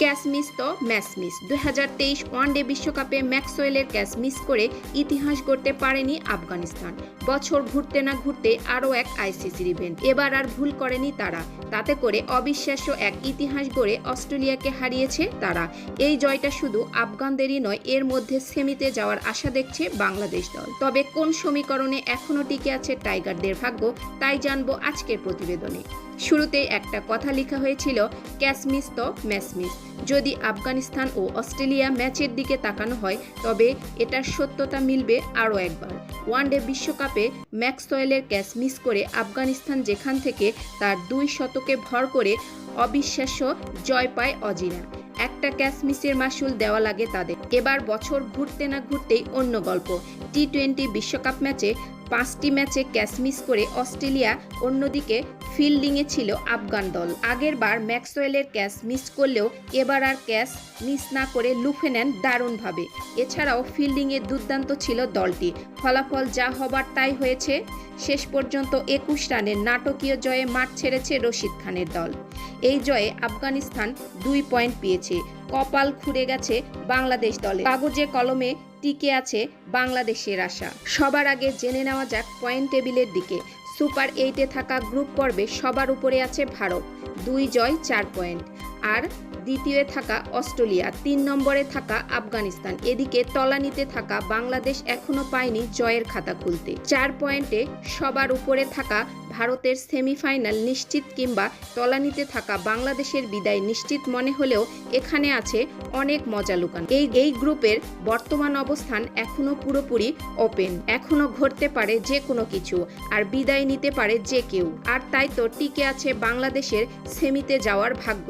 Catch miss তো match miss. 2023 one day বিশ্বকাপে ম্যাক্সওয়েলের ক্যাচ মিস করে ইতিহাস গড়তে পারেনি আফগানিস্তান। বছর ঘুরতে না ঘুরতে আরও এক আইসিসির ইভেন্ট। এবার আর ভুল করেনি তারা। তাতে করে অবিশ্বাস্য এক ইতিহাস গড়ে অস্ট্রেলিয়াকে হারিয়েছে তারা। এই জয়টা শুধু আফগানদেরই নয়, এর মধ্যে সেমিতে যাওয়ার আশা দেখছে বাংলাদেশ দল। তবে কোন সমীকরণে এখনও টিকে আছে টাইগারদের ভাগ্য, তাই জানবো আজকের প্রতিবেদনে। শুরুতেই একটা কথা লেখা হয়েছিল, ক্যাচ মিস তো ম্যাচ মিস। যদি আফগানিস্তান ও অস্ট্রেলিয়া ম্যাচের দিকে তাকানো হয়, তবে এটার সত্যতা মিলবে আরও একবার। ওয়ানডে বিশ্বকাপে ম্যাক্সওয়েলের ক্যাচ মিস করে আফগানিস্তান যেখান থেকে তার 2 শতকে ভর করে অবিশ্বাস্য জয় পায় অজিরা। একটা ক্যাচ মিসের মাসুল দেওয়া লাগে তাদের। এবার বছর ঘুরতে না ঘুরতেই অন্য গল্প। টি-20 বিশ্বকাপ ম্যাচে 5টি ম্যাচে ক্যাচ মিস করে অস্ট্রেলিয়া, অন্যদিকে ফিল্ডিংয়ে ছিল আফগান দল। আগের বার ম্যাক্সওয়েলের ক্যাচ মিস করলেও এবার আর ক্যাচ মিস না করে লুফে নেন দারুণভাবে। এছাড়াও ফিল্ডিংয়ে দুর্দান্ত ছিল দলটি। ফলাফল যা হবার তাই হয়েছে। শেষ পর্যন্ত 21 রানের নাটকীয় জয়ে মাঠ ছেড়েছে রশিদ খানের দল। এই জয়ে আফগানিস্তান 2 পয়েন্ট পেয়েছে। কপাল খুঁড়ে গেছে বাংলাদেশ দলে। কাগজে কলমে টিকে আছে বাংলাদেশের আশা। সবার আগে জেনে নেওয়া যাক পয়েন্ট টেবিলের দিকে। সুপার 8-এ থাকা গ্রুপ পর্বে সবার উপরে আছে ভারত, 2 জয় 4 পয়েন্ট। আর দ্বিতীয় থাকা অস্ট্রেলিয়া, 3 নম্বরে থাকা আফগানিস্তান। এদিকে তলানিতে থাকা বাংলাদেশ এখনও পায়নি জয়ের খাতা খুলতে। 4 পয়েন্টে সবার উপরে থাকা ভারতের সেমিফাইনাল নিশ্চিত, কিংবা তলানিতে থাকা বাংলাদেশের বিদায় নিশ্চিত মনে হলেও এখানে আছে অনেক মজা লুকানো। এই গ্রুপের বর্তমান অবস্থান এখনও পুরোপুরি ওপেন। এখনও ঘটতে পারে যে কোনো কিছু, আর বিদায় নিতে পারে যে কেউ। আর তাই তো টিকে আছে বাংলাদেশের সেমিতে যাওয়ার ভাগ্য।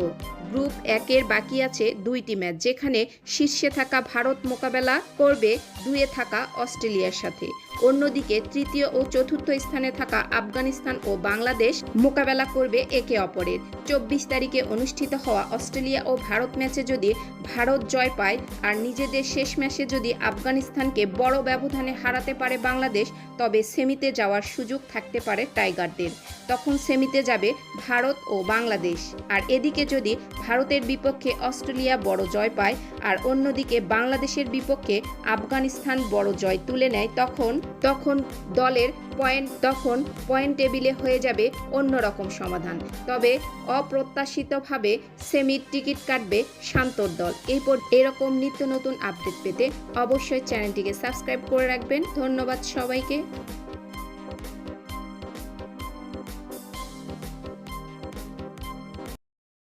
গ্রুপ 1-এর বাকি আছে 2টি ম্যাচ, যেখানে শীর্ষে থাকা ভারত মোকাবেলা করবে 2-এ থাকা অস্ট্রেলিয়ার সাথে। অন্যদিকে তৃতীয় ও চতুর্থ স্থানে থাকা আফগানিস্তান ও বাংলাদেশ মোকাবেলা করবে একে অপরের। 24 তারিখে অনুষ্ঠিত হওয়া অস্ট্রেলিয়া ও ভারত ম্যাচে যদি ভারত জয় পায় আর নিজেদের শেষ ম্যাচে যদি আফগানিস্তানকে বড় ব্যবধানে হারাতে পারে বাংলাদেশ, তবে সেমিতে যাওয়ার সুযোগ থাকতে পারে টাইগারদের। তখন সেমিতে যাবে ভারত ও বাংলাদেশ। আর এদিকে যদি ভারতের বিপক্ষে অস্ট্রেলিয়া বড় জয় পায় আর অন্যদিকে বাংলাদেশের বিপক্ষে আফগানিস্তান বড় জয় তুলে নেয়, তখন দলের পয়েন্ট টেবিলে হয়ে যাবে অন্যরকম সমাধান। তবে অপ্রত্যাশিতভাবে সেমির টিকিট কাটবে শান্তর দল। এরকম নিত্য নতুন আপডেট পেতে অবশ্যই চ্যানেলটিকে সাবস্ক্রাইব করে রাখবেন। ধন্যবাদ সবাইকে।